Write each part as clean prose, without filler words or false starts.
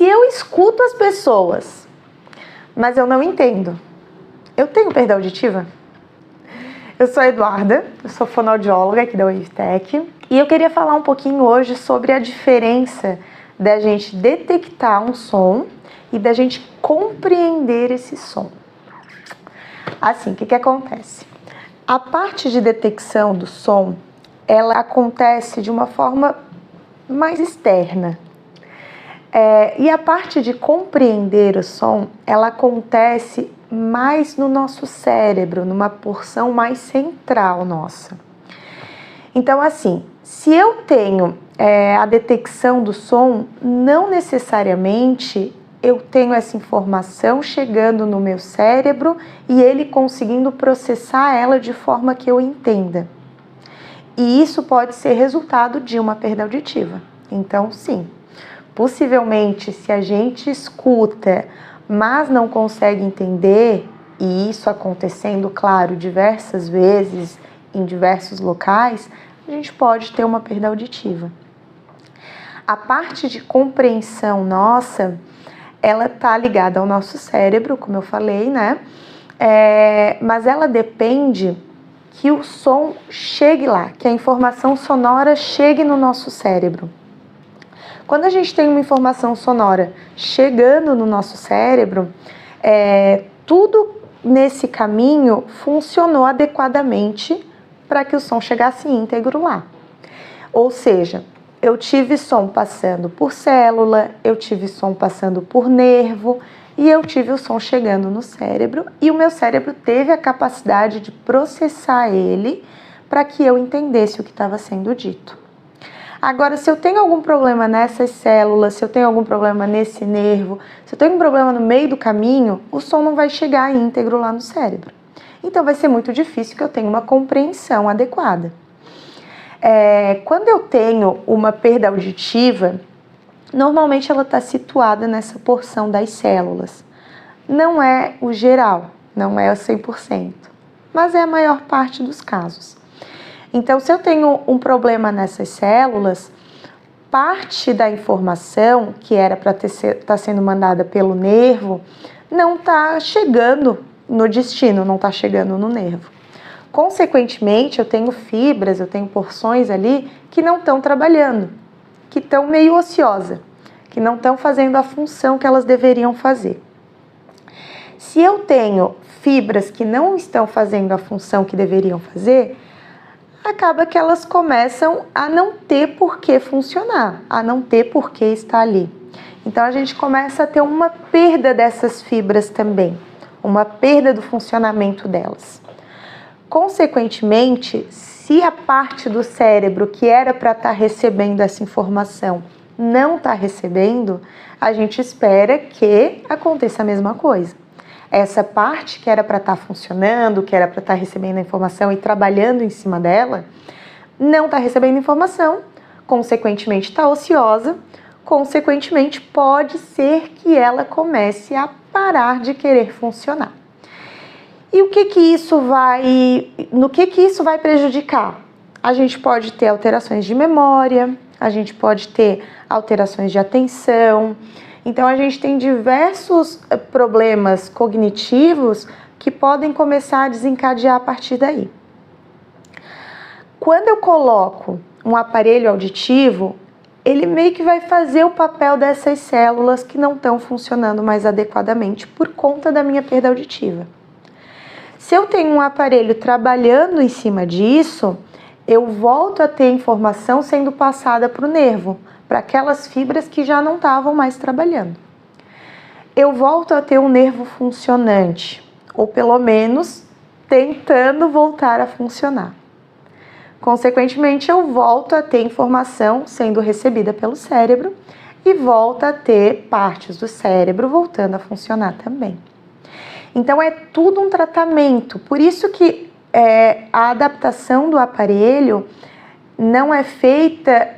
Se eu escuto as pessoas, mas eu não entendo, eu tenho perda auditiva? Eu sou a Eduarda, eu sou fonoaudióloga aqui da UFTech e eu queria falar um pouquinho hoje sobre a diferença da gente detectar um som e da gente compreender esse som. Assim, o que acontece? A parte de detecção do som, ela acontece de uma forma mais externa. E a parte de compreender o som, ela acontece mais no nosso cérebro, numa porção mais central nossa. Então, assim, se eu tenho a detecção do som, não necessariamente eu tenho essa informação chegando no meu cérebro e ele conseguindo processar ela de forma que eu entenda. E isso pode ser resultado de uma perda auditiva. Então, sim, possivelmente, se a gente escuta, mas não consegue entender, e isso acontecendo, claro, diversas vezes, em diversos locais, a gente pode ter uma perda auditiva. A parte de compreensão nossa, ela está ligada ao nosso cérebro, como eu falei, né? Mas ela depende que o som chegue lá, que a informação sonora chegue no nosso cérebro. Quando a gente tem uma informação sonora chegando no nosso cérebro, tudo nesse caminho funcionou adequadamente para que o som chegasse íntegro lá. Ou seja, eu tive som passando por célula, eu tive som passando por nervo e eu tive o som chegando no cérebro e o meu cérebro teve a capacidade de processar ele para que eu entendesse o que estava sendo dito. Agora, se eu tenho algum problema nessas células, se eu tenho algum problema nesse nervo, se eu tenho um problema no meio do caminho, o som não vai chegar íntegro lá no cérebro. Então, vai ser muito difícil que eu tenha uma compreensão adequada. Quando eu tenho uma perda auditiva, normalmente ela está situada nessa porção das células. Não é o geral, não é o 100%, mas é a maior parte dos casos. Então, se eu tenho um problema nessas células, parte da informação que era para estar sendo mandada pelo nervo não está chegando no destino, não está chegando no nervo. Consequentemente, eu tenho fibras, eu tenho porções ali que não estão trabalhando, que estão meio ociosas, que não estão fazendo a função que elas deveriam fazer. Se eu tenho fibras que não estão fazendo a função que deveriam fazer, acaba que elas começam a não ter por que funcionar, a não ter por que estar ali. Então, a gente começa a ter uma perda dessas fibras também, uma perda do funcionamento delas. Consequentemente, se a parte do cérebro que era para estar recebendo essa informação não está recebendo, a gente espera que aconteça a mesma coisa. Essa parte que era para estar funcionando, que era para estar recebendo a informação e trabalhando em cima dela, não está recebendo informação, consequentemente está ociosa, consequentemente pode ser que ela comece a parar de querer funcionar. E no que isso vai prejudicar? A gente pode ter alterações de memória, a gente pode ter alterações de atenção. Então, a gente tem diversos problemas cognitivos que podem começar a desencadear a partir daí. Quando eu coloco um aparelho auditivo, ele meio que vai fazer o papel dessas células que não estão funcionando mais adequadamente por conta da minha perda auditiva. Se eu tenho um aparelho trabalhando em cima disso, eu volto a ter informação sendo passada para o nervo, para aquelas fibras que já não estavam mais trabalhando. Eu volto a ter um nervo funcionante, ou pelo menos tentando voltar a funcionar. Consequentemente, eu volto a ter informação sendo recebida pelo cérebro e volto a ter partes do cérebro voltando a funcionar também. Então, é tudo um tratamento, por isso que a adaptação do aparelho não é feita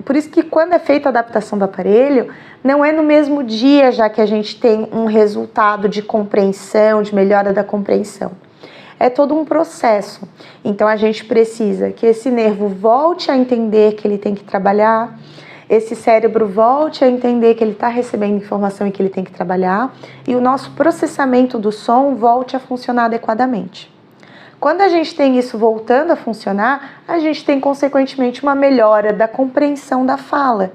por isso que quando é feita a adaptação do aparelho, não é no mesmo dia já que a gente tem um resultado de compreensão, de melhora da compreensão. É todo um processo. Então a gente precisa que esse nervo volte a entender que ele tem que trabalhar, esse cérebro volte a entender que ele está recebendo informação e que ele tem que trabalhar, e o nosso processamento do som volte a funcionar adequadamente. Quando a gente tem isso voltando a funcionar, a gente tem consequentemente uma melhora da compreensão da fala,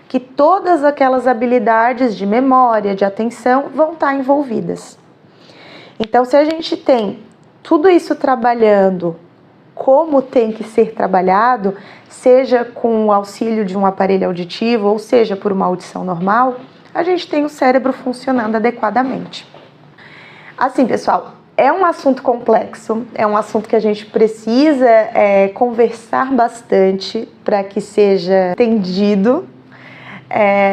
que todas aquelas habilidades de memória, de atenção vão estar envolvidas. Então, se a gente tem tudo isso trabalhando como tem que ser trabalhado, seja com o auxílio de um aparelho auditivo ou seja por uma audição normal, a gente tem o cérebro funcionando adequadamente. Assim, pessoal, é um assunto complexo, é um assunto que a gente precisa conversar bastante para que seja entendido.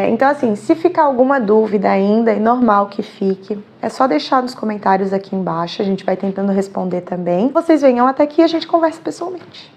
Então, assim, se ficar alguma dúvida ainda, é normal que fique, é só deixar nos comentários aqui embaixo, a gente vai tentando responder também. Vocês venham até aqui e a gente conversa pessoalmente.